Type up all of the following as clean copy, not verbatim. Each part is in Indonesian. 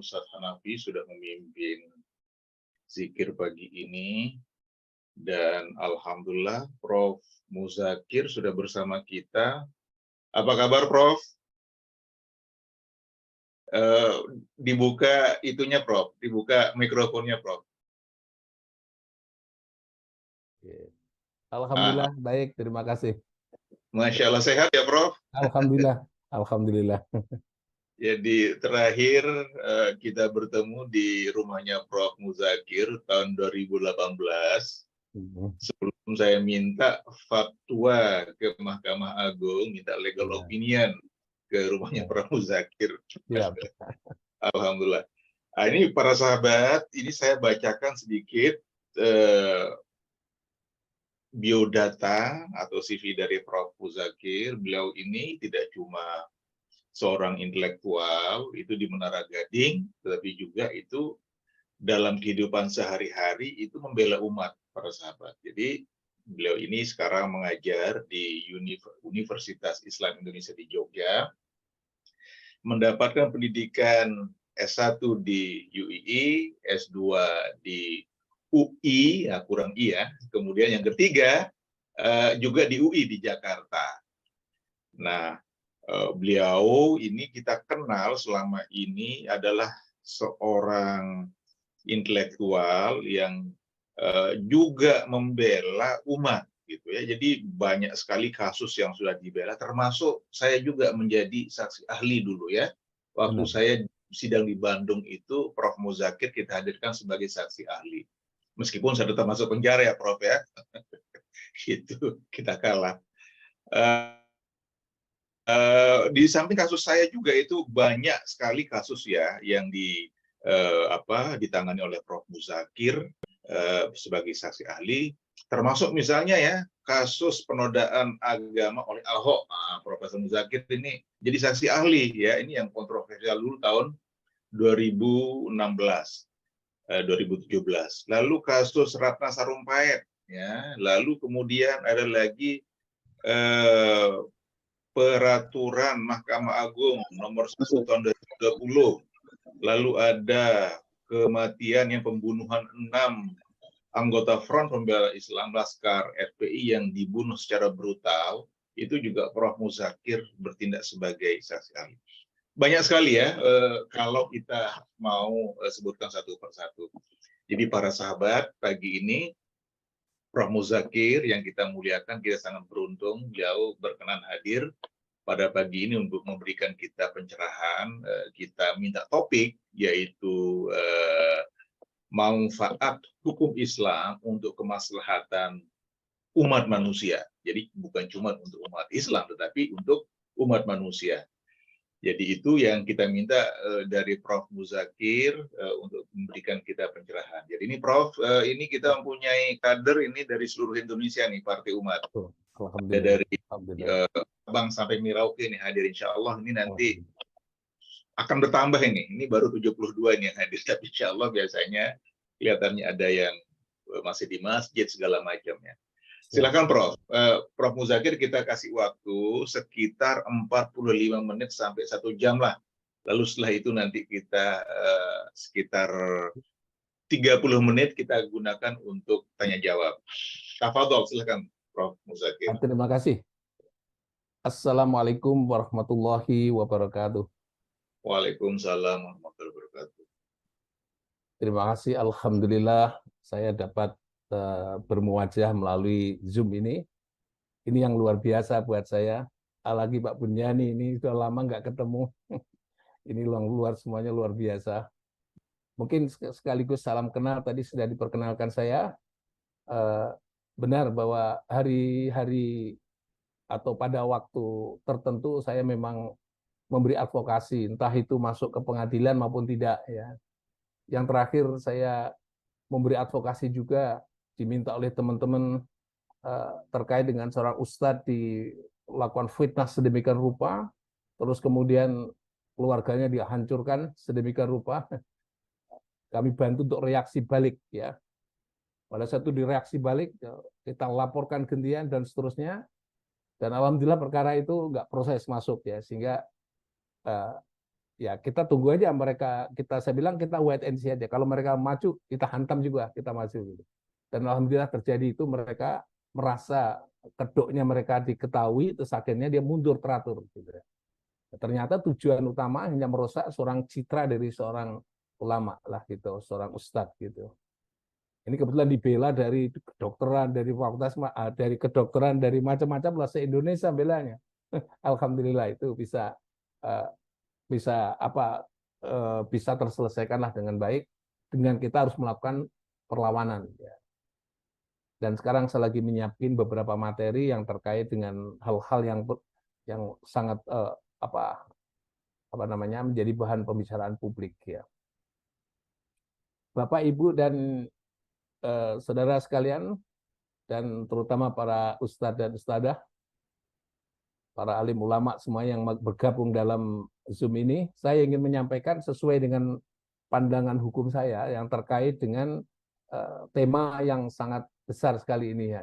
Ustadz Hanafi sudah memimpin zikir pagi ini. Dan Alhamdulillah Prof. Muzakir sudah bersama kita. Apa kabar Prof? Dibuka itunya Prof, dibuka mikrofonnya Prof. Alhamdulillah, baik, terima kasih. Masya Allah, sehat ya Prof? Alhamdulillah, Alhamdulillah. Jadi terakhir kita bertemu di rumahnya Prof. Muzakir tahun 2018. Sebelum saya minta fatwa ke Mahkamah Agung, minta legal opinion ke rumahnya Prof. Muzakir. Ya. Alhamdulillah. Nah, ini para sahabat, ini saya bacakan sedikit biodata atau CV dari Prof. Muzakir. Beliau ini tidak cuma seorang intelektual, itu di Menara Gading, tetapi juga itu dalam kehidupan sehari-hari itu membela umat, para sahabat. Jadi beliau ini sekarang mengajar di Universitas Islam Indonesia di Jogja, mendapatkan pendidikan S1 di UII, S2 di UI, ya kurang I ya, kemudian yang ketiga juga di UI di Jakarta. Nah, beliau ini kita kenal selama ini adalah seorang intelektual yang juga membela umat gitu ya. Jadi banyak sekali kasus yang sudah dibela, termasuk saya juga menjadi saksi ahli dulu ya. Waktu saya sidang di Bandung itu Prof. Muzakir kita hadirkan sebagai saksi ahli. Meskipun saya tetap masuk penjara ya Prof ya. Gitu, kita kalah. Di samping kasus saya juga itu banyak sekali kasus ya yang ditangani oleh Prof. Muzakir sebagai saksi ahli, termasuk misalnya ya kasus penodaan agama oleh Ahok. Profesor Muzakir ini jadi saksi ahli ya, ini yang kontroversial dulu tahun 2016, 2017. Lalu kasus Ratna Sarumpait ya, lalu kemudian ada lagi peraturan Mahkamah Agung nomor 1 tahun 2020. Lalu ada kematian yang pembunuhan 6 anggota Front Pembela Islam Laskar FPI yang dibunuh secara brutal. Itu juga Prof. Muzakir bertindak sebagai saksi ahli. Banyak sekali ya kalau kita mau sebutkan satu persatu. Jadi para sahabat, pagi ini Prof. Muzakir yang kita muliakan, kita sangat beruntung beliau berkenan hadir pada pagi ini untuk memberikan kita pencerahan. Kita minta topik yaitu manfaat hukum Islam untuk kemaslahatan umat manusia. Jadi bukan cuma untuk umat Islam, tetapi untuk umat manusia. Jadi itu yang kita minta dari Prof. Muzakir untuk memberikan kita pencerahan. Jadi ini Prof, ini kita mempunyai kader ini dari seluruh Indonesia nih, Partai Umat. Dari Sabang sampai Merauke nih hadir, insya Allah ini nanti akan bertambah ini baru 72 nih yang hadir, tapi insya Allah biasanya kelihatannya ada yang masih di masjid segala macamnya. Silakan Prof. Prof. Muzakir kita kasih waktu sekitar 45 menit sampai 1 jam lah. Lalu setelah itu nanti kita sekitar 30 menit kita gunakan untuk tanya jawab. Tafadhol, silakan Prof. Muzakir. Terima kasih. Assalamualaikum warahmatullahi wabarakatuh. Waalaikumsalam warahmatullahi wabarakatuh. Terima kasih, Alhamdulillah saya dapat bermuajah melalui Zoom ini. Ini yang luar biasa buat saya. Apalagi Pak Bunyani, ini sudah lama nggak ketemu. Ini luar semuanya luar biasa. Mungkin sekaligus salam kenal, tadi sudah diperkenalkan saya. Benar bahwa hari-hari atau pada waktu tertentu saya memang memberi advokasi, entah itu masuk ke pengadilan maupun tidak ya. Yang terakhir saya memberi advokasi juga diminta oleh teman-teman terkait dengan seorang ustadz dilakukan fitnah sedemikian rupa, terus kemudian keluarganya dihancurkan sedemikian rupa. Kami bantu untuk reaksi balik ya. Pada saat itu direaksi balik, kita laporkan gantian dan seterusnya. Dan alhamdulillah perkara itu nggak proses masuk ya, sehingga ya kita tunggu aja mereka, saya bilang kita wait and see aja. Kalau mereka maju, kita hantam juga, kita maju gitu. Dan alhamdulillah terjadi itu, mereka merasa kedoknya mereka diketahui, terus akhirnya dia mundur teratur gitu ya. Ternyata tujuan utama hanya merusak seorang citra dari seorang ulama lah gitu, seorang ustadz gitu. Ini kebetulan dibela dari kedokteran, dari fakultas, dari kedokteran, dari macam-macam lah se-Indonesia belanya. Alhamdulillah itu bisa eh, bisa apa bisa terselesaikan lah dengan baik, dengan kita harus melakukan perlawanan ya. Dan sekarang saya lagi menyiapkan beberapa materi yang terkait dengan hal-hal yang sangat apa apa namanya menjadi bahan pembicaraan publik ya. Bapak, Ibu, dan saudara sekalian, dan terutama para ustadz dan ustadzah, para alim ulama semua yang bergabung dalam Zoom ini, saya ingin menyampaikan sesuai dengan pandangan hukum saya yang terkait dengan tema yang sangat besar sekali ini ya.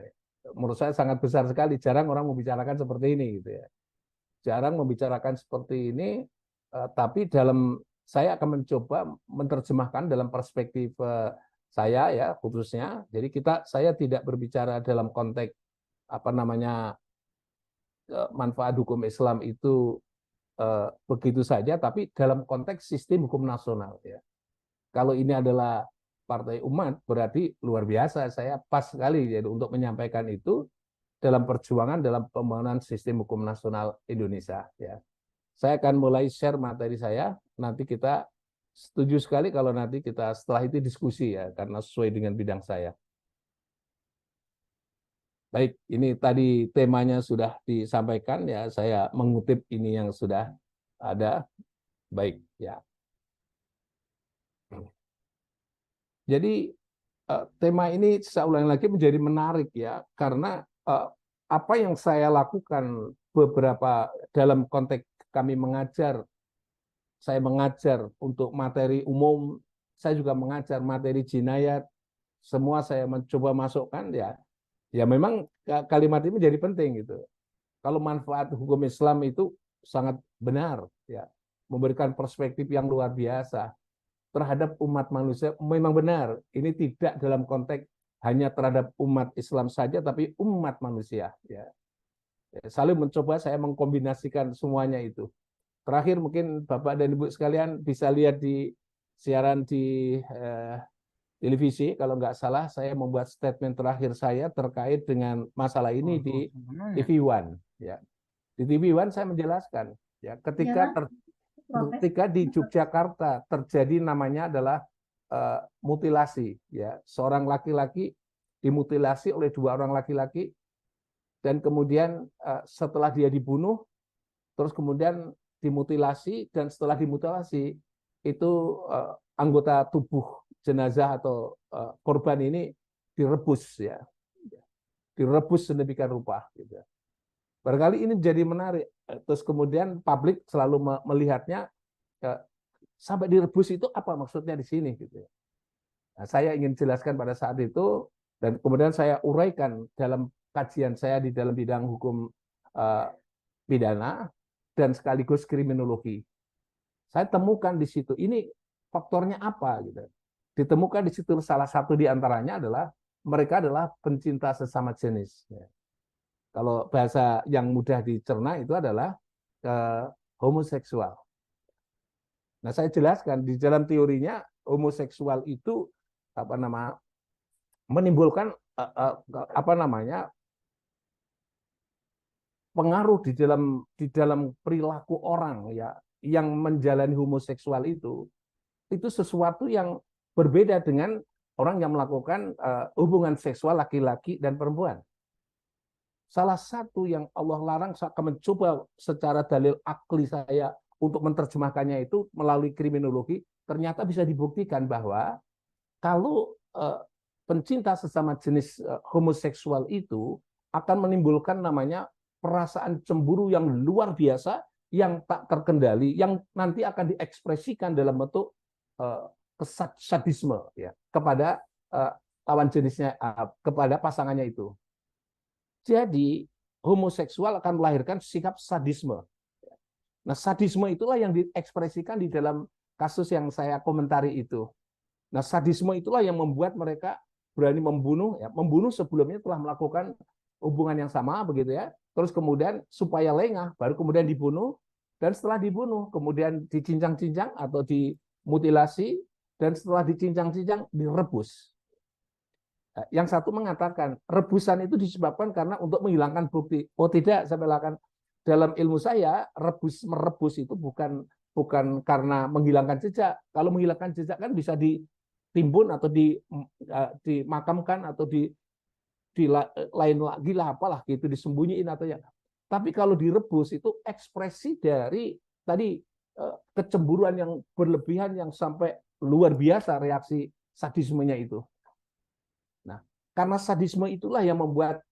Menurut saya sangat besar sekali, jarang orang membicarakan seperti ini gitu ya. Jarang membicarakan seperti ini, tapi saya akan mencoba menerjemahkan dalam perspektif saya ya khususnya. Jadi saya tidak berbicara dalam konteks apa namanya manfaat hukum Islam itu begitu saja, tapi dalam konteks sistem hukum nasional ya. Kalau ini adalah partai umat, berarti luar biasa, saya pas sekali jadi untuk menyampaikan itu dalam perjuangan dalam pembangunan sistem hukum nasional Indonesia ya. Saya akan mulai share materi saya, nanti kita setuju sekali kalau nanti kita setelah itu diskusi ya, karena sesuai dengan bidang saya. Baik, ini tadi temanya sudah disampaikan ya, saya mengutip ini yang sudah ada. Baik, ya. Jadi tema ini saya ulangi lagi menjadi menarik ya, karena apa yang saya lakukan beberapa dalam konteks kami mengajar, saya mengajar untuk materi umum, saya juga mengajar materi jinayat, semua saya mencoba masukkan ya. Ya memang kalimat ini menjadi penting gitu. Kalau manfaat hukum Islam itu sangat benar ya, memberikan perspektif yang luar biasa terhadap umat manusia, memang benar. Ini tidak dalam konteks hanya terhadap umat Islam saja, tapi umat manusia ya. Selalu mencoba saya mengkombinasikan semuanya itu. Terakhir mungkin Bapak dan Ibu sekalian bisa lihat di siaran di televisi, kalau nggak salah saya membuat statement terakhir saya terkait dengan masalah ini di TV One. Ya. Di TV One saya menjelaskan, ya, ketika di Yogyakarta terjadi namanya adalah mutilasi, ya, seorang laki-laki dimutilasi oleh dua orang laki-laki, dan kemudian setelah dia dibunuh, terus kemudian dimutilasi, dan setelah dimutilasi itu anggota tubuh jenazah atau korban ini direbus ya, direbus sedemikian rupa gitu. Barangkali ini jadi menarik, terus kemudian publik selalu melihatnya sampai direbus itu apa maksudnya di sini gitu. Nah, saya ingin jelaskan pada saat itu, dan kemudian saya uraikan dalam kajian saya di dalam bidang hukum pidana dan sekaligus kriminologi. Saya temukan di situ ini faktornya apa gitu. Ditemukan di situ salah satu di antaranya adalah mereka adalah pencinta sesama jenis. Kalau bahasa yang mudah dicerna itu adalah homoseksual. Nah, saya jelaskan di dalam teorinya homoseksual itu menimbulkan pengaruh di dalam perilaku orang ya yang menjalani homoseksual itu sesuatu yang berbeda dengan orang yang melakukan hubungan seksual laki-laki dan perempuan. Salah satu yang Allah larang, saya akan mencoba secara dalil akli saya untuk menerjemahkannya itu melalui kriminologi, ternyata bisa dibuktikan bahwa kalau pencinta sesama jenis homoseksual itu akan menimbulkan namanya perasaan cemburu yang luar biasa, yang tak terkendali, yang nanti akan diekspresikan dalam bentuk sadisme ya kepada lawan jenisnya, kepada pasangannya itu. Jadi homoseksual akan melahirkan sikap sadisme. Nah, sadisme itulah yang diekspresikan di dalam kasus yang saya komentari itu. Nah, sadisme itulah yang membuat mereka berani membunuh, ya, membunuh sebelumnya telah melakukan hubungan yang sama, begitu ya. Terus kemudian supaya lengah, baru kemudian dibunuh, dan setelah dibunuh, kemudian dicincang-cincang atau dimutilasi, dan setelah dicincang-cincang, direbus. Yang satu mengatakan, rebusan itu disebabkan karena untuk menghilangkan bukti. Oh tidak, saya bilang, dalam ilmu saya, merebus itu bukan karena menghilangkan jejak. Kalau menghilangkan jejak kan bisa ditimbun atau dimakamkan atau di lain lagi lah apalah gitu, disembunyiin atau ya. Tapi kalau direbus itu ekspresi dari tadi kecemburuan yang berlebihan yang sampai luar biasa reaksi sadismenya itu. Nah, karena sadisme itulah yang membuat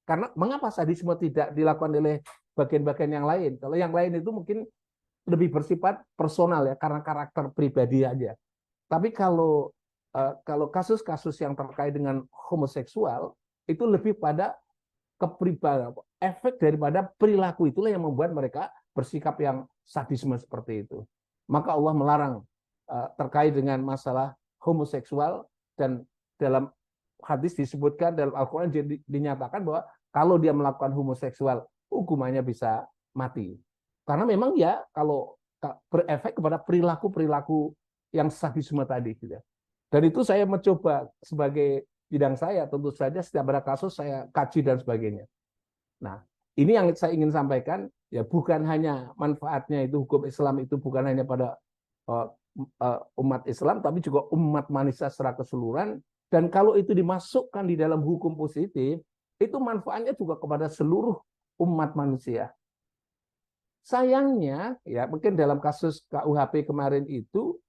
karena mengapa sadisme tidak dilakukan oleh bagian-bagian yang lain? Kalau yang lain itu mungkin lebih bersifat personal ya, karena karakter pribadi aja. Tapi kalau kasus-kasus yang terkait dengan homoseksual itu lebih pada kepribadian, efek daripada perilaku itulah yang membuat mereka bersikap yang sadisme seperti itu. Maka Allah melarang terkait dengan masalah homoseksual, dan dalam hadis disebutkan, dalam Al-Quran dinyatakan bahwa kalau dia melakukan homoseksual, hukumannya bisa mati. Karena memang ya kalau berefek kepada perilaku-perilaku yang sadisme tadi. Gitu. Dan itu saya mencoba sebagai bidang saya, tentu saja setiap ada kasus saya kaji dan sebagainya. Nah, ini yang saya ingin sampaikan, ya bukan hanya manfaatnya itu hukum Islam itu bukan hanya pada umat Islam, tapi juga umat manusia secara keseluruhan. Dan kalau itu dimasukkan di dalam hukum positif, itu manfaatnya juga kepada seluruh umat manusia. Sayangnya, ya mungkin dalam kasus KUHP kemarin itu,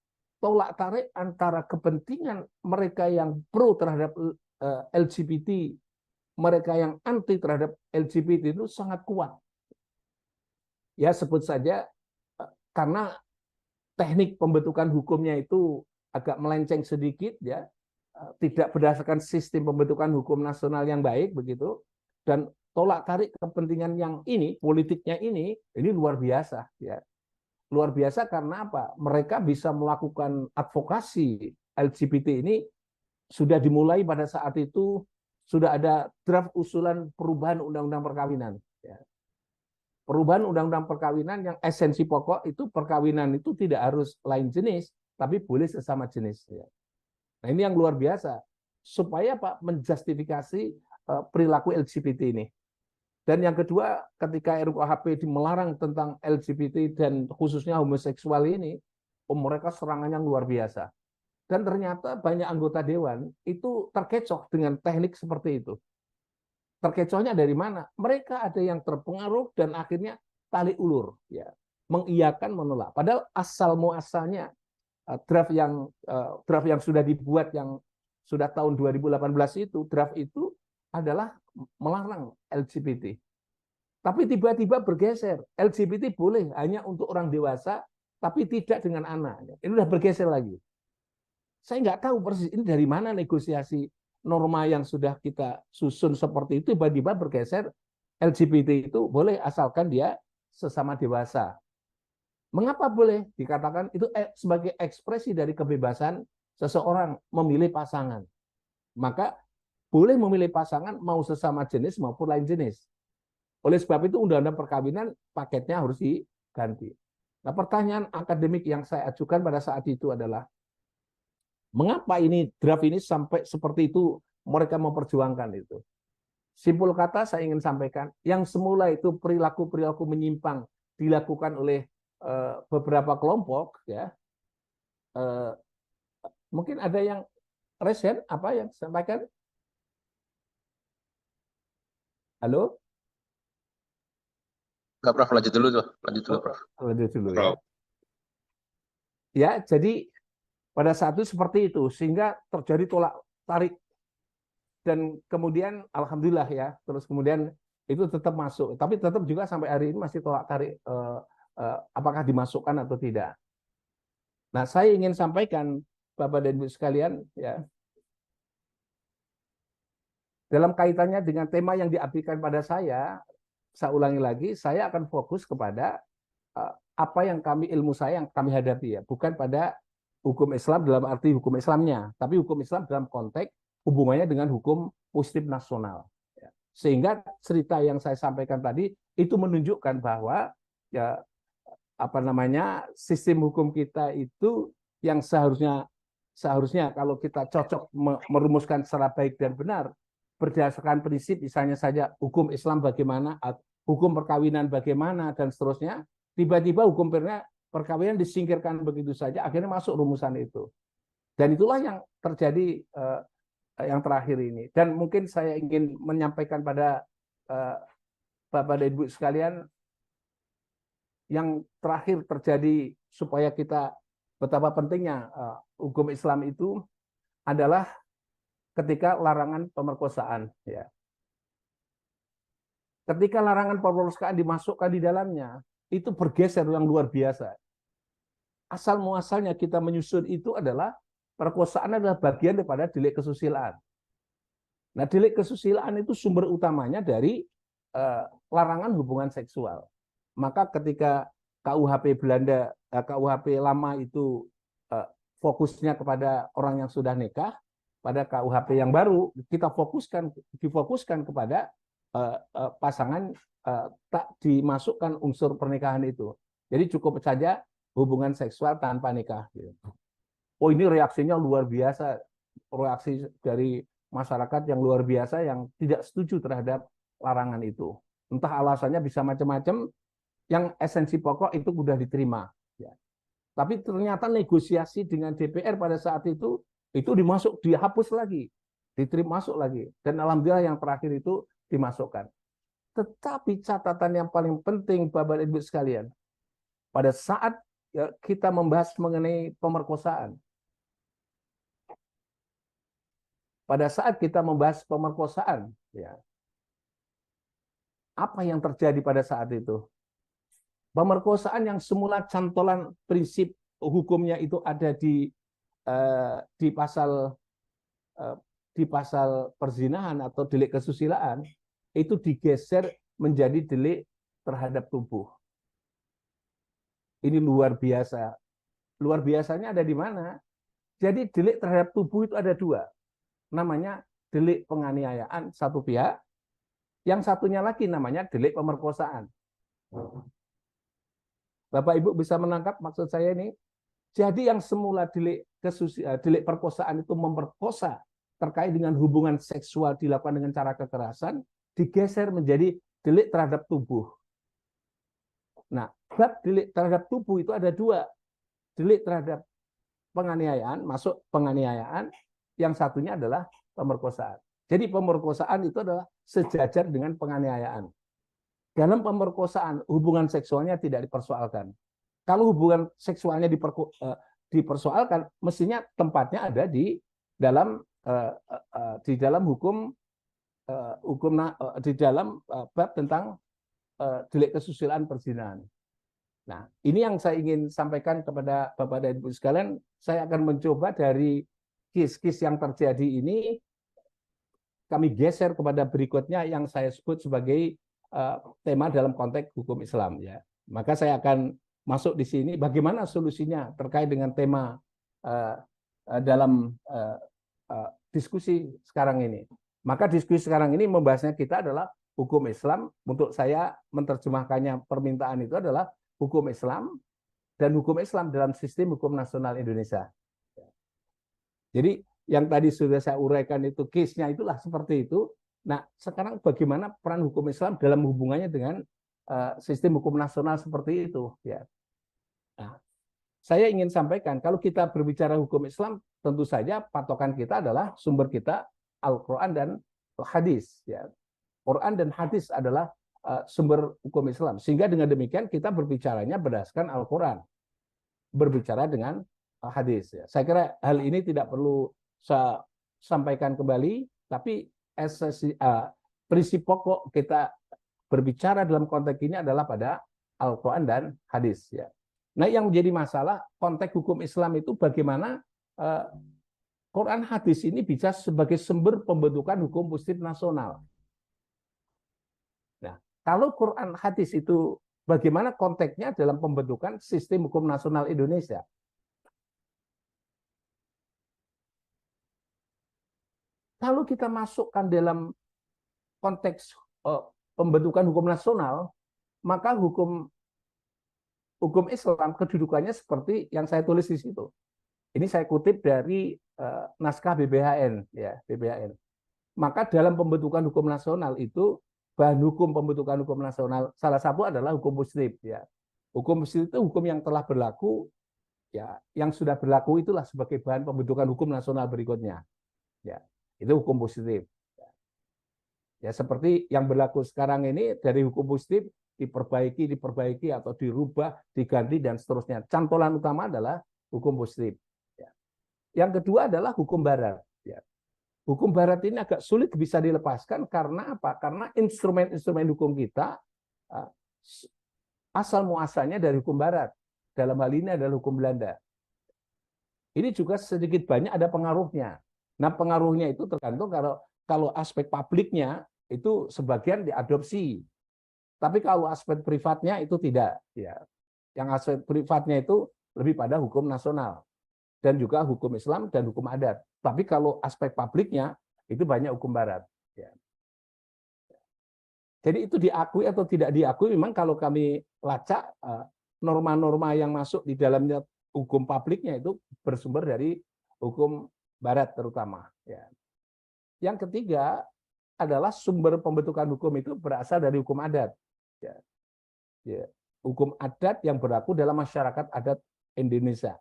tolak tarik antara kepentingan mereka yang pro terhadap LGBT, mereka yang anti terhadap LGBT itu sangat kuat. Ya sebut saja karena teknik pembentukan hukumnya itu agak melenceng sedikit, ya tidak berdasarkan sistem pembentukan hukum nasional yang baik begitu, dan tolak tarik kepentingan yang ini, politiknya ini luar biasa, ya. Luar biasa karena apa? Mereka bisa melakukan advokasi LGBT ini sudah dimulai pada saat itu, sudah ada draft usulan perubahan undang-undang perkawinan, ya. Perubahan undang-undang perkawinan yang esensi pokok itu perkawinan itu tidak harus lain jenis, tapi boleh sesama jenis, ya. Nah, ini yang luar biasa supaya Pak menjustifikasi perilaku LGBT ini. Dan yang kedua, ketika RUKHP melarang tentang LGBT dan khususnya homoseksual ini, mereka serangannya luar biasa. Dan ternyata banyak anggota dewan itu terkecoh dengan teknik seperti itu. Terkecohnya dari mana? Mereka ada yang terpengaruh dan akhirnya tali ulur, ya, mengiyakan menolak. Padahal asal muasalnya draft yang sudah dibuat yang sudah tahun 2018 itu, draft itu adalah melarang LGBT. Tapi tiba-tiba bergeser, LGBT boleh hanya untuk orang dewasa, tapi tidak dengan anak. Ini sudah bergeser lagi. Saya nggak tahu persis ini dari mana negosiasi norma yang sudah kita susun seperti itu tiba-tiba bergeser, LGBT itu boleh asalkan dia sesama dewasa. Mengapa boleh? Dikatakan itu sebagai ekspresi dari kebebasan seseorang memilih pasangan. Maka boleh memilih pasangan mau sesama jenis maupun lain jenis. Oleh sebab itu undang-undang perkawinan paketnya harus diganti. Nah, pertanyaan akademik yang saya ajukan pada saat itu adalah, mengapa ini draft ini sampai seperti itu mereka memperjuangkan itu? Simpul kata saya ingin sampaikan, yang semula itu perilaku-perilaku menyimpang dilakukan oleh beberapa kelompok, ya. Mungkin ada yang resen apa yang sampaikan? Halo? Enggak, Prof, lanjut dulu tuh. Lanjut dulu, Prof. Lanjut dulu ya. Ya, jadi pada saat itu seperti itu sehingga terjadi tolak tarik, dan kemudian alhamdulillah ya, terus kemudian itu tetap masuk, tapi tetap juga sampai hari ini masih tolak tarik apakah dimasukkan atau tidak. Nah, saya ingin sampaikan Bapak dan Ibu sekalian, ya, dalam kaitannya dengan tema yang diabdikan pada saya ulangi lagi, saya akan fokus kepada apa yang ilmu saya yang kami hadapi ya, bukan pada hukum Islam dalam arti hukum Islamnya, tapi hukum Islam dalam konteks hubungannya dengan hukum positif nasional. Ya. Sehingga cerita yang saya sampaikan tadi itu menunjukkan bahwa ya apa namanya sistem hukum kita itu yang seharusnya kalau kita cocok merumuskan secara baik dan benar berdasarkan prinsip misalnya saja hukum Islam bagaimana, hukum perkawinan bagaimana dan seterusnya, tiba-tiba hukum perkawinan disingkirkan begitu saja, akhirnya masuk rumusan itu. Dan itulah yang terjadi yang terakhir ini. Dan mungkin saya ingin menyampaikan pada Bapak dan Ibu sekalian, yang terakhir terjadi supaya kita betapa pentingnya hukum Islam itu adalah ketika larangan pemerkosaan. Ya. Ketika larangan pemerkosaan dimasukkan di dalamnya, itu bergeser yang luar biasa. Asal muasalnya kita menyusun itu adalah perkosaan adalah bagian daripada delik kesusilaan. Nah, delik kesusilaan itu sumber utamanya dari larangan hubungan seksual. Maka ketika KUHP Belanda, KUHP lama itu fokusnya kepada orang yang sudah nikah, pada KUHP yang baru kita difokuskan kepada pasangan tak dimasukkan unsur pernikahan itu. Jadi cukup saja hubungan seksual tanpa nikah. Oh, ini reaksinya luar biasa, reaksi dari masyarakat yang luar biasa yang tidak setuju terhadap larangan itu. Entah alasannya bisa macam-macam, yang esensi pokok itu sudah diterima. Ya. Tapi ternyata negosiasi dengan DPR pada saat itu dihapus lagi, diterima masuk lagi. Dan alhamdulillah yang terakhir itu dimasukkan. Tetapi catatan yang paling penting Bapak Ibu sekalian, pada saat kita membahas mengenai pemerkosaan, ya, apa yang terjadi pada saat itu? Pemerkosaan yang semula cantolan prinsip hukumnya itu ada di pasal perzinahan atau delik kesusilaan, itu digeser menjadi delik terhadap tubuh. Ini luar biasa. Luar biasanya ada di mana? Jadi delik terhadap tubuh itu ada dua. Namanya delik penganiayaan satu pihak, yang satunya lagi namanya delik pemerkosaan. Bapak Ibu bisa menangkap maksud saya ini? Jadi yang semula delik perkosaan itu memperkosa terkait dengan hubungan seksual dilakukan dengan cara kekerasan, digeser menjadi delik terhadap tubuh. Nah, bab delik terhadap tubuh itu ada dua. Delik terhadap penganiayaan, masuk penganiayaan, yang satunya adalah pemerkosaan. Jadi pemerkosaan itu adalah sejajar dengan penganiayaan. Dalam pemerkosaan, hubungan seksualnya tidak dipersoalkan. Kalau hubungan seksualnya dipersoalkan, mestinya tempatnya ada di dalam hukum di dalam bab tentang delik kesusilaan perzinahan. Nah, ini yang saya ingin sampaikan kepada Bapak dan Ibu sekalian. Saya akan mencoba dari kis-kis yang terjadi ini, kami geser kepada berikutnya yang saya sebut sebagai tema dalam konteks hukum Islam. Ya, maka saya akan masuk di sini bagaimana solusinya terkait dengan tema dalam diskusi sekarang ini. Maka diskusi sekarang ini membahasnya kita adalah hukum Islam. Untuk saya menerjemahkannya permintaan itu adalah hukum Islam dan hukum Islam dalam sistem hukum nasional Indonesia. Jadi yang tadi sudah saya uraikan itu case-nya itulah seperti itu. Nah, sekarang bagaimana peran hukum Islam dalam hubungannya dengan sistem hukum nasional seperti itu? Ya. Nah, saya ingin sampaikan kalau kita berbicara hukum Islam, tentu saja patokan kita adalah sumber kita Al-Quran dan Hadis. Ya. Quran dan Hadis adalah sumber hukum Islam. Sehingga dengan demikian kita berbicaranya berdasarkan Al-Quran, berbicara dengan Hadis. Ya. Saya kira hal ini tidak perlu saya sampaikan kembali, tapi prinsip pokok kita berbicara dalam konteks ini adalah pada Al-Quran dan Hadis. Ya. Nah, yang menjadi masalah konteks hukum Islam itu bagaimana Quran Hadis ini bisa sebagai sumber pembentukan hukum positif nasional. Nah, kalau Quran Hadis itu bagaimana konteksnya dalam pembentukan sistem hukum nasional Indonesia. Kalau kita masukkan dalam konteks pembentukan hukum nasional, maka hukum Islam kedudukannya seperti yang saya tulis di situ. Ini saya kutip dari naskah BBHN, ya BBHN. Maka dalam pembentukan hukum nasional itu bahan hukum pembentukan hukum nasional salah satu adalah hukum positif, ya. Hukum positif itu hukum yang telah berlaku, ya, yang sudah berlaku itulah sebagai bahan pembentukan hukum nasional berikutnya, ya. Itu hukum positif. Ya, seperti yang berlaku sekarang ini dari hukum positif diperbaiki atau dirubah, diganti dan seterusnya. Cantolan utama adalah hukum positif. Ya. Yang kedua adalah hukum barat. Ya. Hukum barat ini agak sulit bisa dilepaskan karena apa? Karena instrumen-instrumen hukum kita asal muasalnya dari hukum barat. Dalam hal ini adalah hukum Belanda. Ini juga sedikit banyak ada pengaruhnya. Nah, pengaruhnya itu tergantung kalau aspek publiknya itu sebagian diadopsi. Tapi kalau aspek privatnya itu tidak, ya. Yang aspek privatnya itu lebih pada hukum nasional dan juga hukum Islam dan hukum adat. Tapi kalau aspek publiknya itu banyak hukum barat, ya. Jadi itu diakui atau tidak diakui, memang kalau kami lacak norma-norma yang masuk di dalamnya hukum publiknya itu bersumber dari hukum barat terutama, ya. Yang ketiga adalah sumber pembentukan hukum itu berasal dari hukum adat, ya. Ya. Hukum adat yang berlaku dalam masyarakat adat Indonesia.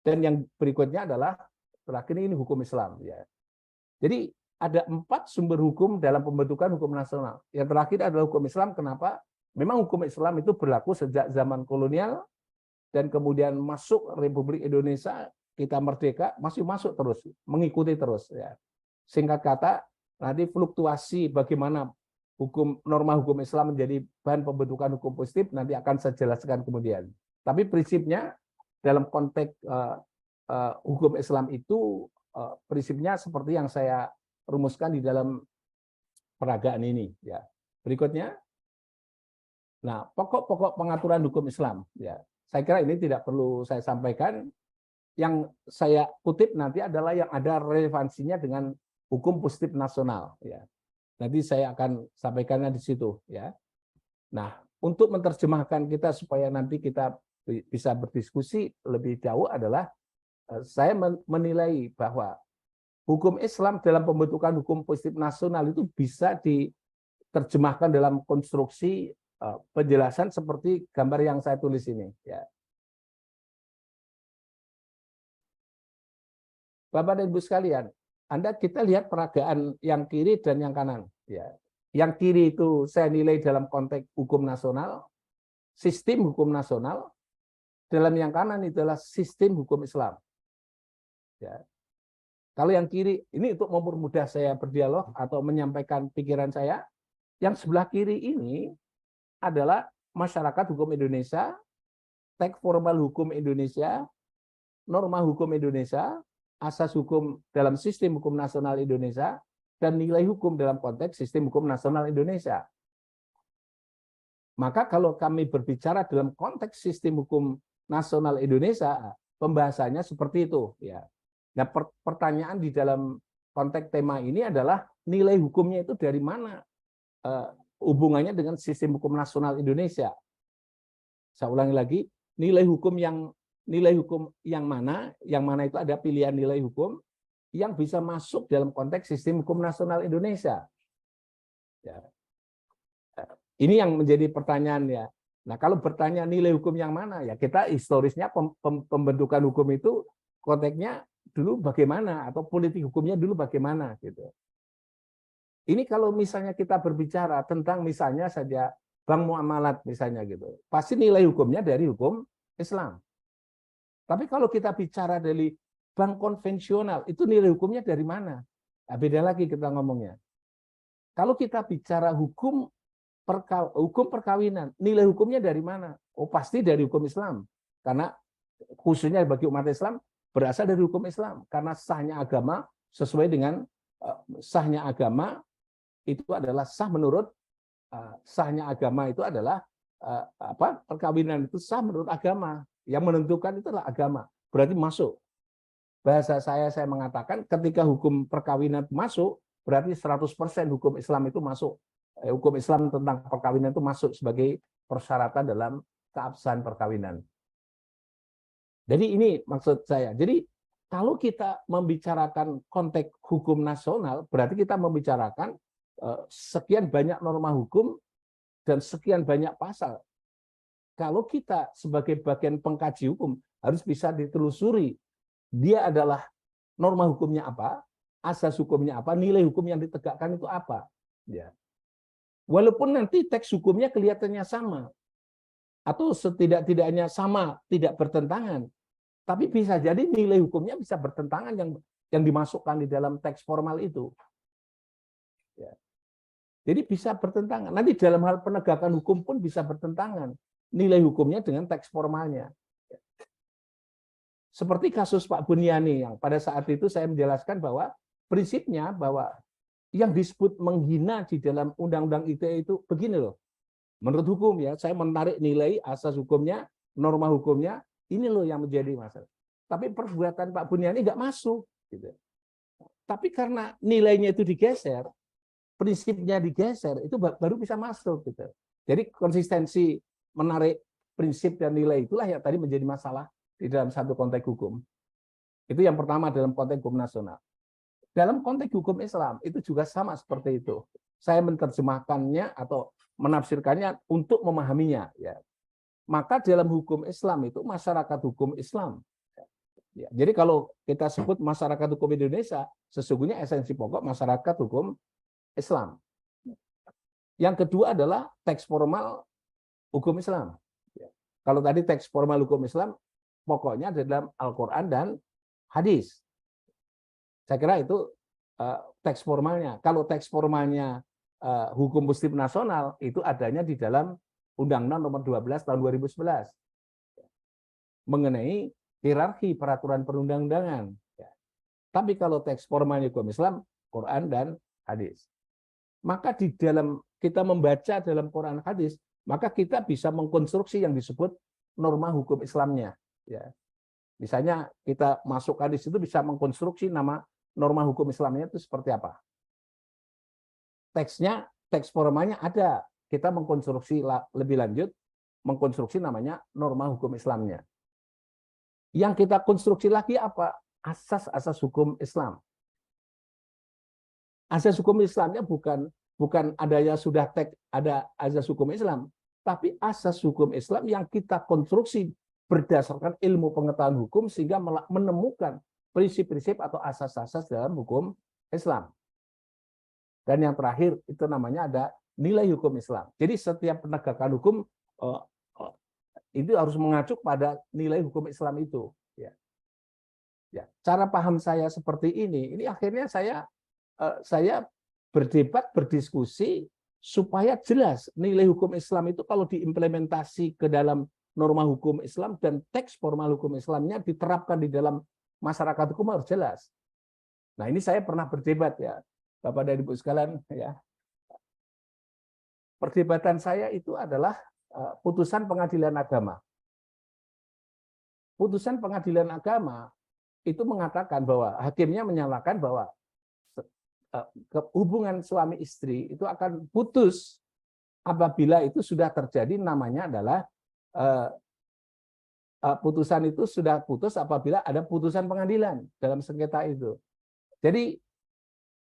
Dan yang berikutnya adalah terakhir ini hukum Islam, ya. Jadi ada 4 sumber hukum dalam pembentukan hukum nasional. Yang terakhir adalah hukum Islam. Kenapa? Memang hukum Islam itu berlaku sejak zaman kolonial dan kemudian masuk Republik Indonesia, kita merdeka, masih masuk terus, mengikuti terus, ya. Singkat kata, nanti fluktuasi bagaimana norma hukum Islam menjadi bahan pembentukan hukum positif nanti akan saya jelaskan kemudian. Tapi prinsipnya dalam konteks hukum Islam itu prinsipnya seperti yang saya rumuskan di dalam peragaan ini, ya. Berikutnya, nah, pokok-pokok pengaturan hukum Islam, ya. Saya kira ini tidak perlu saya sampaikan. Yang saya kutip nanti adalah yang ada relevansinya dengan hukum positif nasional, ya. Nanti saya akan sampaikannya di situ, ya. Nah, untuk menerjemahkan kita supaya nanti kita bisa berdiskusi lebih jauh adalah saya menilai bahwa hukum Islam dalam pembentukan hukum positif nasional itu bisa diterjemahkan dalam konstruksi penjelasan seperti gambar yang saya tulis ini, ya. Bapak dan Ibu sekalian, kita lihat peragaan yang kiri dan yang kanan, ya. Yang kiri itu saya nilai dalam konteks hukum nasional, sistem hukum nasional. Dalam yang kanan itulah sistem hukum Islam, ya. Kalau yang kiri ini untuk mempermudah saya berdialog atau menyampaikan pikiran saya, yang sebelah kiri ini adalah masyarakat hukum Indonesia, teks formal hukum Indonesia, norma hukum Indonesia, asas hukum dalam sistem hukum nasional Indonesia, dan nilai hukum dalam konteks sistem hukum nasional Indonesia. Maka kalau kami berbicara dalam konteks sistem hukum nasional Indonesia, pembahasannya seperti itu, ya. Nah, pertanyaan di dalam konteks tema ini adalah nilai hukumnya itu dari mana hubungannya dengan sistem hukum nasional Indonesia. Saya ulangi lagi, nilai hukum yang mana itu ada pilihan nilai hukum yang bisa masuk dalam konteks sistem hukum nasional Indonesia. Ya. Ini yang menjadi pertanyaan, ya. Nah, kalau bertanya nilai hukum yang mana, ya kita historisnya pembentukan hukum itu konteksnya dulu bagaimana atau politik hukumnya dulu bagaimana, gitu. Ini kalau misalnya kita berbicara tentang misalnya saja bank muamalat misalnya gitu, pasti nilai hukumnya dari hukum Islam. Tapi kalau kita bicara dari bank konvensional, itu nilai hukumnya dari mana? Nah, beda lagi kita ngomongnya. Kalau kita bicara hukum perkawinan, nilai hukumnya dari mana? Oh, pasti dari hukum Islam. Karena khususnya bagi umat Islam, berasal dari hukum Islam. Karena sahnya agama sesuai dengan sahnya agama itu adalah sah menurut sahnya agama itu adalah perkawinan itu sah menurut agama. Yang menentukan itu adalah agama. Berarti masuk. Bahasa saya mengatakan ketika hukum perkawinan masuk, berarti 100% hukum Islam itu masuk. Hukum Islam tentang perkawinan itu masuk sebagai persyaratan dalam keabsahan perkawinan. Jadi ini maksud saya. Jadi kalau kita membicarakan konteks hukum nasional, berarti kita membicarakan sekian banyak norma hukum dan sekian banyak pasal. Kalau kita sebagai bagian pengkaji hukum harus bisa ditelusuri dia adalah norma hukumnya apa, asas hukumnya apa, nilai hukum yang ditegakkan itu apa. Ya. Walaupun nanti teks hukumnya kelihatannya sama, atau setidak-tidaknya sama, tidak bertentangan, tapi bisa jadi nilai hukumnya bisa bertentangan yang dimasukkan di dalam teks formal itu. Ya. Jadi bisa bertentangan. Nanti dalam hal penegakan hukum pun bisa bertentangan nilai hukumnya dengan teks formalnya. Seperti kasus Pak Buniani yang pada saat itu saya menjelaskan bahwa prinsipnya bahwa yang disebut menghina di dalam Undang-Undang ITE itu begini loh. Menurut hukum ya, saya menarik nilai asas hukumnya, norma hukumnya, ini loh yang menjadi masalah. Tapi perbuatan Pak Buniani nggak masuk. Gitu. Tapi karena nilainya itu digeser, prinsipnya digeser, itu baru bisa masuk. Gitu. Jadi konsistensi menarik prinsip dan nilai itulah yang tadi menjadi masalah di dalam satu konteks hukum. Itu yang pertama dalam konteks hukum nasional. Dalam konteks hukum Islam itu juga sama seperti itu. Saya menerjemahkannya atau menafsirkannya untuk memahaminya. Ya. Maka dalam hukum Islam itu masyarakat hukum Islam. Ya. Jadi kalau kita sebut masyarakat hukum Indonesia, sesungguhnya esensi pokok masyarakat hukum Islam. Yang kedua adalah teks formal hukum Islam. Ya. Kalau tadi teks formal hukum Islam, pokoknya dalam Al-Quran dan hadis. Saya kira itu teks formalnya. Kalau teks formalnya hukum muslim nasional, itu adanya di dalam Undang-Undang Nomor 12 Tahun 2011 mengenai hierarki peraturan perundang-undangan. Tapi kalau teks formalnya hukum Islam, Quran dan hadis. Maka di dalam kita membaca dalam Quran hadis, maka kita bisa mengkonstruksi yang disebut norma hukum Islamnya. Ya. Misalnya kita masukkan di situ bisa mengkonstruksi nama norma hukum Islamnya itu seperti apa. Teksnya, teks formalnya ada. Kita mengkonstruksi lebih lanjut, mengkonstruksi namanya norma hukum Islamnya. Yang kita konstruksi lagi apa? Asas-asas hukum Islam. Asas hukum Islamnya bukan adanya sudah teks ada asas hukum Islam, tapi asas hukum Islam yang kita konstruksi berdasarkan ilmu pengetahuan hukum sehingga menemukan prinsip-prinsip atau asas-asas dalam hukum Islam. Dan yang terakhir itu namanya ada nilai hukum Islam. Jadi setiap penegakan hukum itu harus mengacu pada nilai hukum Islam itu. Ya. Cara paham saya seperti ini akhirnya saya berdebat, berdiskusi supaya jelas nilai hukum Islam itu kalau diimplementasi ke dalam norma hukum Islam dan teks formal hukum Islamnya diterapkan di dalam masyarakat hukum harus jelas. Nah ini saya pernah berdebat ya, Bapak dan Ibu sekalian ya. Perdebatan saya itu adalah putusan pengadilan agama. Putusan pengadilan agama itu mengatakan bahwa hakimnya menyatakan bahwa hubungan suami istri itu akan putus apabila itu sudah terjadi namanya adalah putusan itu sudah putus apabila ada putusan pengadilan dalam sengketa itu. Jadi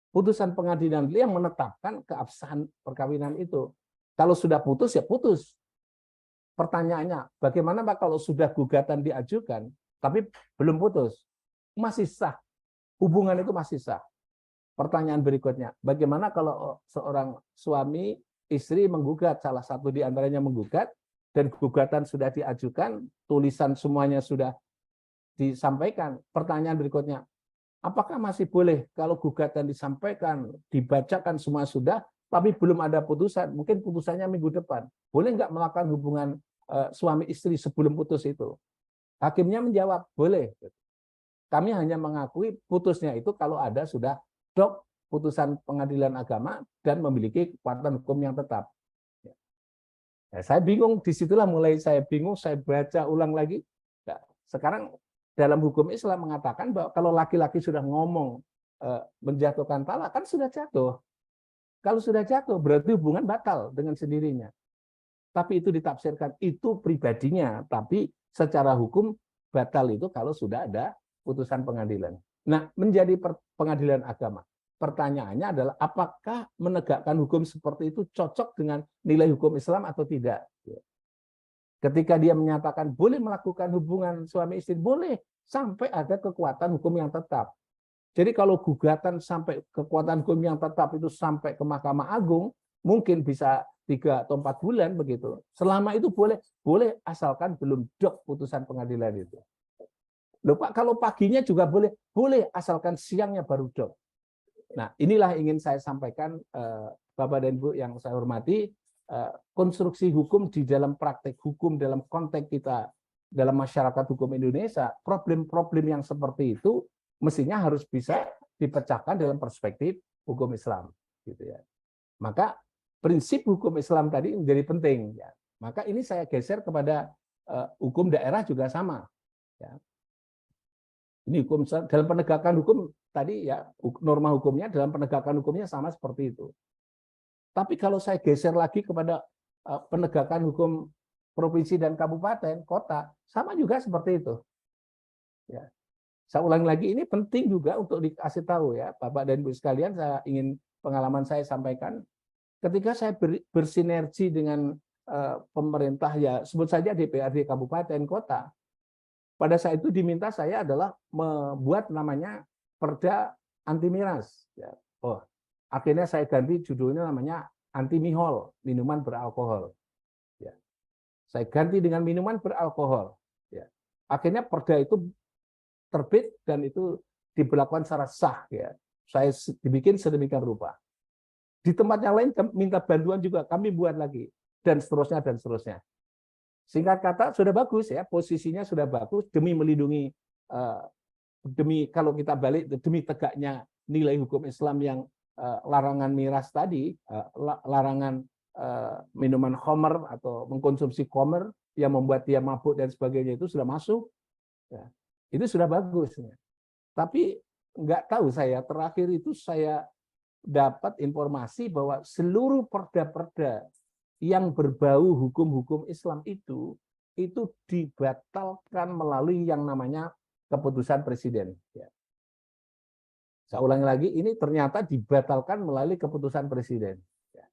putusan pengadilan yang menetapkan keabsahan perkawinan itu. Kalau sudah putus ya putus. Pertanyaannya, bagaimana Pak kalau sudah gugatan diajukan tapi belum putus? Masih sah. Hubungan itu masih sah. Pertanyaan berikutnya, bagaimana kalau seorang suami istri menggugat, salah satu di antaranya menggugat, dan gugatan sudah diajukan, tulisan semuanya sudah disampaikan. Pertanyaan berikutnya, apakah masih boleh kalau gugatan disampaikan, dibacakan semua sudah, tapi belum ada putusan, mungkin putusannya minggu depan. Boleh nggak melakukan hubungan suami istri sebelum putus itu? Hakimnya menjawab, boleh. Kami hanya mengakui putusnya itu kalau ada sudah putusan pengadilan agama dan memiliki kekuatan hukum yang tetap. Ya, saya bingung, disitulah mulai saya bingung, saya baca ulang lagi. Nah, sekarang dalam hukum Islam mengatakan bahwa kalau laki-laki sudah ngomong menjatuhkan talak, kan sudah jatuh. Kalau sudah jatuh, berarti hubungan batal dengan sendirinya. Tapi itu ditafsirkan, itu pribadinya. Tapi secara hukum, batal itu kalau sudah ada putusan pengadilan. Nah, menjadi pengadilan agama. Pertanyaannya adalah apakah menegakkan hukum seperti itu cocok dengan nilai hukum Islam atau tidak? Ketika dia menyatakan boleh melakukan hubungan suami istri, boleh sampai ada kekuatan hukum yang tetap. Jadi kalau gugatan sampai kekuatan hukum yang tetap itu sampai ke Mahkamah Agung, mungkin bisa 3 atau 4 bulan begitu. Selama itu boleh asalkan belum dok putusan pengadilan itu. Loh Pak, kalau paginya juga boleh asalkan siangnya baru dok. Nah, inilah ingin saya sampaikan, Bapak dan Ibu yang saya hormati, konstruksi hukum di dalam praktek hukum dalam konteks kita dalam masyarakat hukum Indonesia, problem-problem yang seperti itu mestinya harus bisa dipecahkan dalam perspektif hukum Islam, gitu ya. Maka prinsip hukum Islam tadi menjadi penting. Ya. Maka ini saya geser kepada hukum daerah juga sama. Ya. Ini hukum dalam penegakan hukum tadi ya, norma hukumnya dalam penegakan hukumnya sama seperti itu. Tapi kalau saya geser lagi kepada penegakan hukum provinsi dan kabupaten, kota, sama juga seperti itu. Ya. Saya ulangi lagi, ini penting juga untuk dikasih tahu ya, Bapak dan Ibu sekalian, saya ingin pengalaman saya sampaikan. Ketika saya bersinergi dengan pemerintah, ya sebut saja DPRD kabupaten, kota, pada saat itu diminta saya adalah membuat namanya Perda anti miras. Ya. Oh, akhirnya saya ganti judulnya namanya anti mihol, minuman beralkohol. Ya. Saya ganti dengan minuman beralkohol. Ya. Akhirnya perda itu terbit dan itu diberlakukan secara sah. Ya. Saya dibikin sedemikian rupa. Di tempat yang lain minta bantuan juga, kami buat lagi dan seterusnya dan seterusnya. Singkat kata sudah bagus ya, posisinya sudah bagus demi melindungi demi kalau kita balik demi tegaknya nilai hukum Islam yang larangan miras tadi, larangan minuman khamr atau mengkonsumsi khamr yang membuat dia mabuk dan sebagainya itu sudah masuk. Ya. Itu sudah bagus. Ya. Tapi nggak tahu saya terakhir itu saya dapat informasi bahwa seluruh perda-perda yang berbau hukum-hukum Islam itu dibatalkan melalui yang namanya keputusan presiden. Ya. Saya ulangi lagi, ini ternyata dibatalkan melalui keputusan presiden. Ya.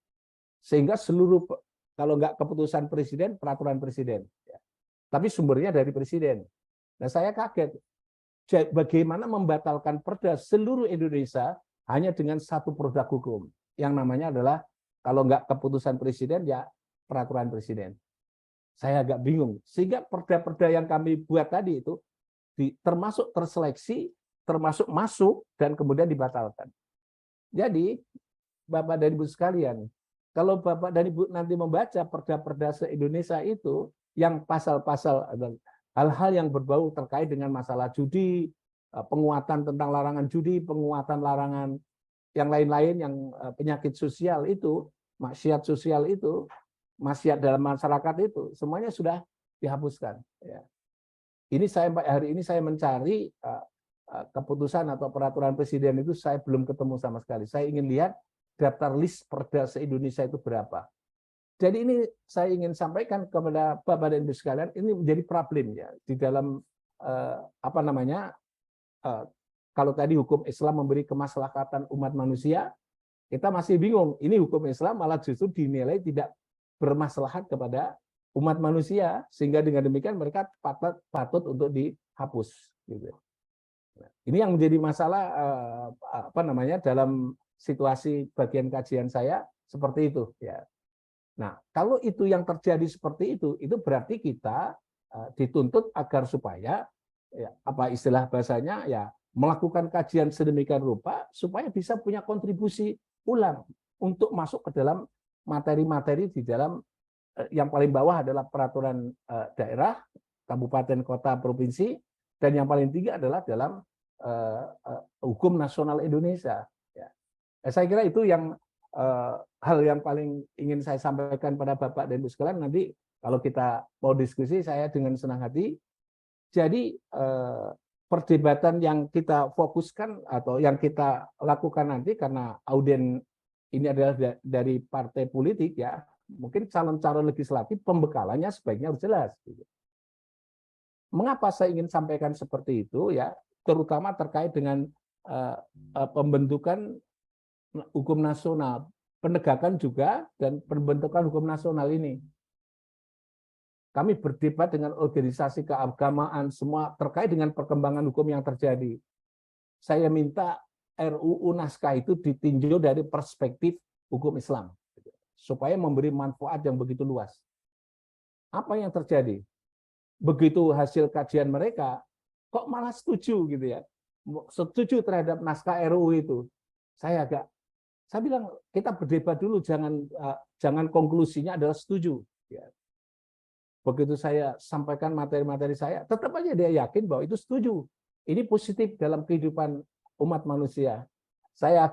Sehingga seluruh, kalau nggak keputusan presiden, peraturan presiden. Ya. Tapi sumbernya dari presiden. Nah saya kaget, bagaimana membatalkan perda seluruh Indonesia hanya dengan satu produk hukum, yang namanya adalah kalau nggak keputusan presiden, ya peraturan presiden. Saya agak bingung. Sehingga perda-perda yang kami buat tadi itu termasuk terseleksi, termasuk masuk, dan kemudian dibatalkan. Jadi, Bapak dan Ibu sekalian, kalau Bapak dan Ibu nanti membaca perda-perda se-Indonesia itu, yang pasal-pasal, hal-hal yang berbau terkait dengan masalah judi, penguatan tentang larangan judi, penguatan larangan yang lain-lain yang penyakit sosial itu, maksiat sosial itu, maksiat dalam masyarakat itu, semuanya sudah dihapuskan. Ya. Ini hari ini saya mencari keputusan atau peraturan presiden itu saya belum ketemu sama sekali. Saya ingin lihat daftar list perda se-Indonesia itu berapa. Jadi ini saya ingin sampaikan kepada Bapak dan Ibu sekalian, ini menjadi problem ya di dalam apa namanya. Kalau tadi hukum Islam memberi kemaslahatan umat manusia, kita masih bingung. Ini hukum Islam malah justru dinilai tidak bermaslahat kepada umat manusia, sehingga dengan demikian mereka patut untuk dihapus. Gitu. Nah, ini yang menjadi masalah apa namanya dalam situasi bagian kajian saya seperti itu. Ya. Nah, kalau itu yang terjadi seperti itu berarti kita dituntut agar supaya ya, apa istilah bahasanya ya melakukan kajian sedemikian rupa supaya bisa punya kontribusi ulang untuk masuk ke dalam materi-materi di dalam yang paling bawah adalah peraturan daerah, kabupaten, kota, provinsi, dan yang paling tinggi adalah dalam hukum nasional Indonesia. Ya. Saya kira itu yang hal yang paling ingin saya sampaikan pada Bapak dan Ibu sekalian, nanti kalau kita mau diskusi saya dengan senang hati. Jadi perdebatan yang kita fokuskan atau yang kita lakukan nanti, karena audien ini adalah dari partai politik ya, mungkin calon-calon legislatif pembekalannya sebaiknya harus jelas. Mengapa saya ingin sampaikan seperti itu ya, terutama terkait dengan pembentukan hukum nasional, penegakan juga dan pembentukan hukum nasional ini. Kami berdebat dengan organisasi keagamaan semua terkait dengan perkembangan hukum yang terjadi. Saya minta RUU naskah itu ditinjau dari perspektif hukum Islam, supaya memberi manfaat yang begitu luas. Apa yang terjadi? Begitu hasil kajian mereka, kok malah setuju gitu ya? Setuju terhadap naskah RUU itu. Saya bilang kita berdebat dulu, jangan konklusinya adalah setuju. Ya. Begitu saya sampaikan materi-materi saya, tetap aja dia yakin bahwa itu setuju. Ini positif dalam kehidupan umat manusia. Saya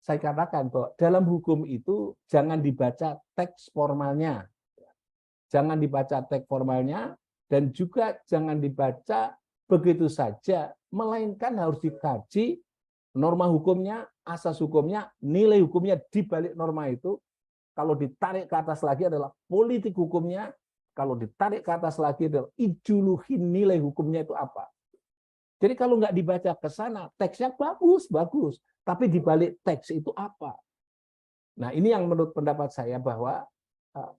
katakan bahwa dalam hukum itu jangan dibaca teks formalnya. Jangan dibaca teks formalnya, dan juga jangan dibaca begitu saja, melainkan harus dikaji norma hukumnya, asas hukumnya, nilai hukumnya di balik norma itu. Kalau ditarik ke atas lagi adalah politik hukumnya, kalau ditarik ke atas lagi adalah ideologi nilai hukumnya itu apa. Jadi kalau nggak dibaca ke sana, teksnya bagus, tapi di balik teks itu apa? Nah ini yang menurut pendapat saya bahwa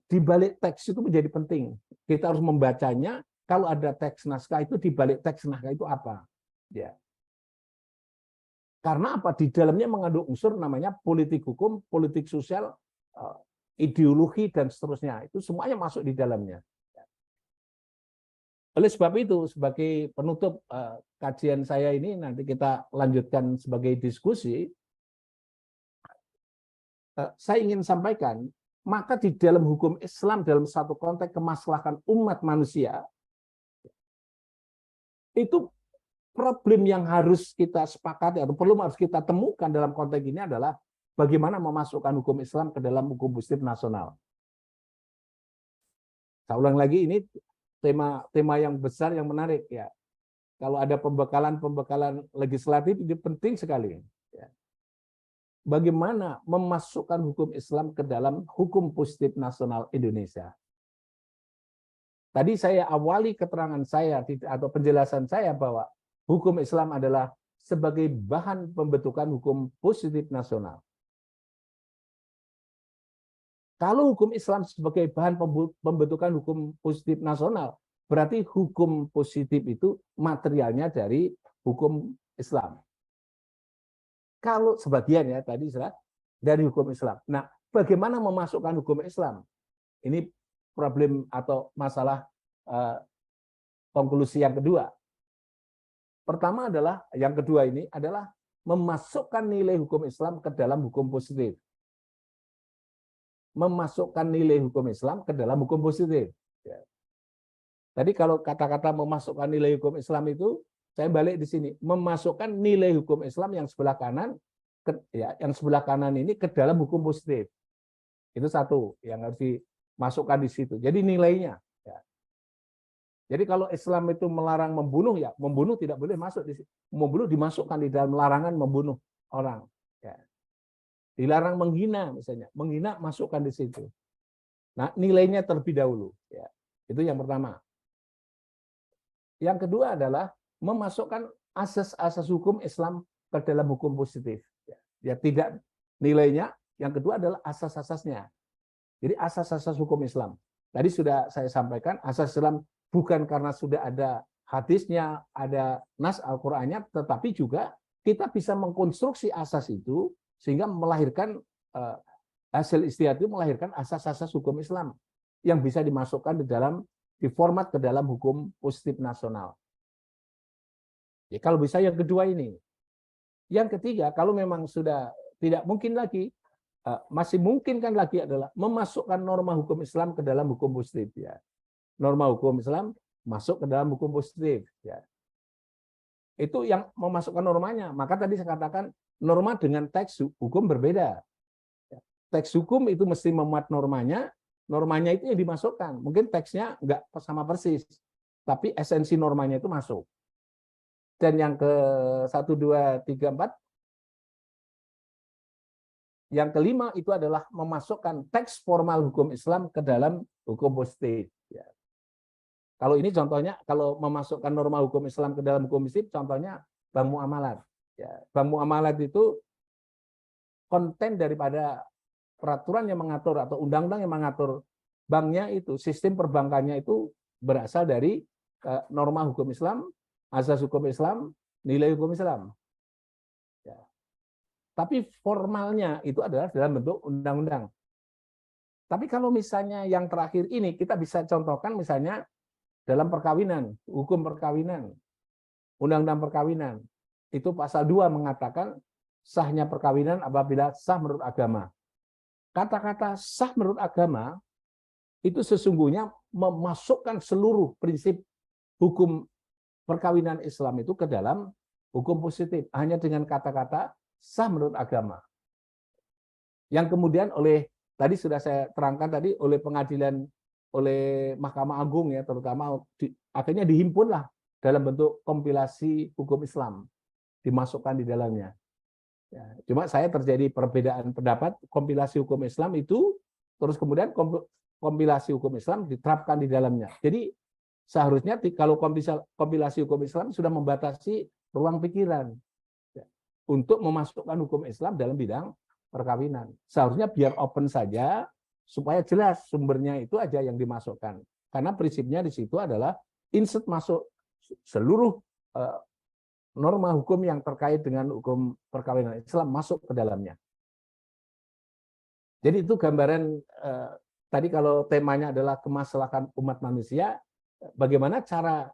di balik teks itu menjadi penting. Kita harus membacanya, kalau ada teks naskah itu di balik teks naskah itu apa. Ya. Karena apa? Di dalamnya mengandung unsur namanya politik hukum, politik sosial, ideologi, dan seterusnya. Itu semuanya masuk di dalamnya. Oleh sebab itu, sebagai penutup kajian saya ini, nanti kita lanjutkan sebagai diskusi, saya ingin sampaikan, maka di dalam hukum Islam, dalam satu konteks kemaslahatan umat manusia, itu problem yang harus kita sepakati atau perlu harus kita temukan dalam konteks ini adalah bagaimana memasukkan hukum Islam ke dalam hukum positif nasional. Saya ulang lagi, ini tema yang besar, yang menarik ya. Kalau ada pembekalan legislatif ini penting sekali. Ya. Bagaimana memasukkan hukum Islam ke dalam hukum positif nasional Indonesia? Tadi saya awali keterangan saya atau penjelasan saya bahwa hukum Islam adalah sebagai bahan pembentukan hukum positif nasional. Kalau hukum Islam sebagai bahan pembentukan hukum positif nasional, berarti hukum positif itu materialnya dari hukum Islam. Kalau sebagian ya tadi dari hukum Islam. Nah, bagaimana memasukkan hukum Islam? Ini problem atau masalah konklusi yang kedua. Pertama adalah, yang kedua ini adalah memasukkan nilai hukum Islam ke dalam hukum positif. Memasukkan nilai hukum Islam ke dalam hukum positif. Ya. Tadi kalau kata-kata memasukkan nilai hukum Islam itu, saya balik di sini, memasukkan nilai hukum Islam yang sebelah kanan, yang sebelah kanan ini ke dalam hukum positif. Itu satu yang harus dimasukkan di situ. Jadi nilainya. Ya. Jadi kalau Islam itu melarang membunuh, ya membunuh tidak boleh masuk di situ. Membunuh dimasukkan di dalam larangan membunuh orang. Ya. Dilarang menghina misalnya, menghina masukkan di situ. Nah nilainya terlebih dahulu. Ya. Itu yang pertama. Yang kedua adalah memasukkan asas-asas hukum Islam ke dalam hukum positif. Ya tidak nilainya. Yang kedua adalah asas-asasnya. Jadi asas-asas hukum Islam. Tadi sudah saya sampaikan, asas Islam bukan karena sudah ada hadisnya, ada nas Al-Qur'annya, tetapi juga kita bisa mengkonstruksi asas itu sehingga melahirkan hasil istihad itu melahirkan asas-asas hukum Islam yang bisa dimasukkan di format ke dalam hukum positif nasional. Ya, kalau bisa yang kedua ini. Yang ketiga, kalau memang sudah tidak mungkin lagi, masih mungkin kan lagi adalah memasukkan norma hukum Islam ke dalam hukum positif. Ya. Norma hukum Islam masuk ke dalam hukum positif. Ya. Itu yang memasukkan normanya. Maka tadi saya katakan norma dengan teks hukum berbeda. teks hukum itu mesti memuat normanya, normanya itu yang dimasukkan. Mungkin teksnya nggak sama persis, tapi esensi normanya itu masuk. Dan yang ke 1, 2, 3, 4, yang kelima itu adalah memasukkan teks formal hukum Islam ke dalam hukum positif. Ya. Kalau ini contohnya, kalau memasukkan norma hukum Islam ke dalam hukum positif, contohnya bank muamalat. Ya, bank muamalat itu konten daripada peraturan yang mengatur atau undang-undang yang mengatur banknya itu, sistem perbankannya itu berasal dari norma hukum Islam, asas hukum Islam, nilai hukum Islam. Ya. Tapi formalnya itu adalah dalam bentuk undang-undang. Tapi kalau misalnya yang terakhir ini, kita bisa contohkan misalnya dalam perkawinan, hukum perkawinan, undang-undang perkawinan. Itu pasal 2 mengatakan sahnya perkawinan apabila sah menurut agama. Kata-kata sah menurut agama itu sesungguhnya memasukkan seluruh prinsip hukum perkawinan Islam itu ke dalam hukum positif. Hanya dengan kata-kata sah menurut agama. Yang kemudian tadi sudah saya terangkan tadi, oleh pengadilan, oleh Mahkamah Agung ya terutama, akhirnya dihimpunlah dalam bentuk kompilasi hukum Islam, dimasukkan di dalamnya. Ya, cuma saya terjadi perbedaan pendapat, kompilasi hukum Islam itu, terus kemudian kompilasi hukum Islam diterapkan di dalamnya. Jadi seharusnya kalau kompilasi hukum Islam sudah membatasi ruang pikiran untuk memasukkan hukum Islam dalam bidang perkawinan. Seharusnya biar open saja, supaya jelas sumbernya itu aja yang dimasukkan. Karena prinsipnya di situ adalah insert masuk seluruh norma hukum yang terkait dengan hukum perkawinan Islam masuk ke dalamnya. Jadi itu gambaran tadi kalau temanya adalah kemaslahatan umat manusia, bagaimana cara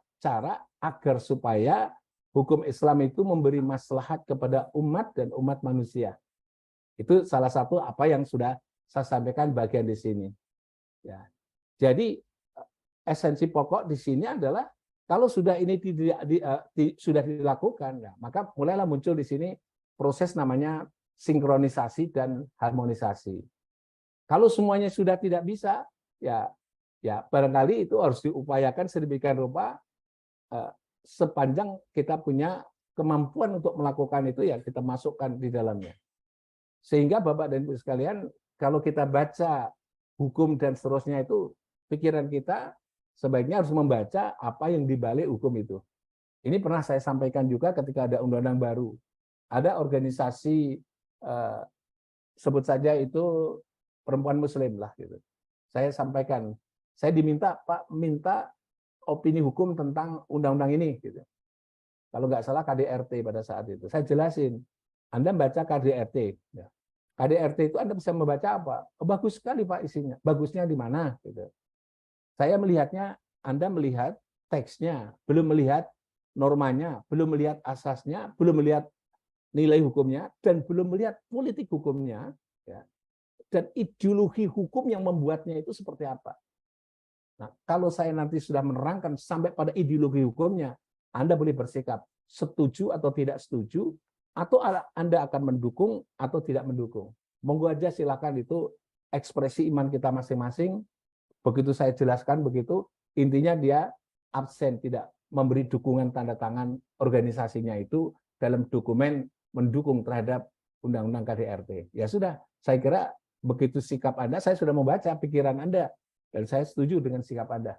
agar supaya hukum Islam itu memberi maslahat kepada umat dan umat manusia. Itu salah satu apa yang sudah saya sampaikan bagian di sini. Ya. Jadi esensi pokok di sini adalah kalau sudah ini sudah dilakukan, ya, maka mulailah muncul di sini proses namanya sinkronisasi dan harmonisasi. Kalau semuanya sudah tidak bisa, ya barangkali itu harus diupayakan sedemikian rupa. Sepanjang kita punya kemampuan untuk melakukan itu, ya kita masukkan di dalamnya. Sehingga Bapak dan Ibu sekalian, kalau kita baca hukum dan seterusnya itu, pikiran kita sebaiknya harus membaca apa yang dibalik hukum itu. Ini pernah saya sampaikan juga ketika ada undang-undang baru. Ada organisasi, sebut saja itu perempuan muslim lah gitu. Saya sampaikan, saya diminta, Pak, minta opini hukum tentang undang-undang ini gitu. Kalau nggak salah KDRT pada saat itu. Saya jelasin, Anda baca KDRT. Ya. KDRT itu Anda bisa membaca apa? Oh, bagus sekali Pak isinya. Bagusnya di mana? Gitu. Saya melihatnya, Anda melihat teksnya, belum melihat normanya, belum melihat asasnya, belum melihat nilai hukumnya, dan belum melihat politik hukumnya, ya. Dan ideologi hukum yang membuatnya itu seperti apa. Nah, kalau saya nanti sudah menerangkan sampai pada ideologi hukumnya, Anda boleh bersikap setuju atau tidak setuju, atau Anda akan mendukung atau tidak mendukung. Monggo aja silakan, itu ekspresi iman kita masing-masing. Begitu saya jelaskan begitu, intinya dia absen, tidak memberi dukungan tanda tangan organisasinya itu dalam dokumen mendukung terhadap Undang-Undang KDRT. Ya sudah, saya kira begitu sikap Anda, saya sudah membaca pikiran Anda. Dan saya setuju dengan sikap Anda.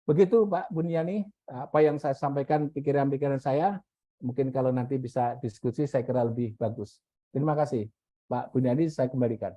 Begitu Pak Buniani, apa yang saya sampaikan, pikiran-pikiran saya, mungkin kalau nanti bisa diskusi, saya kira lebih bagus. Terima kasih. Pak Buniani, saya kembalikan.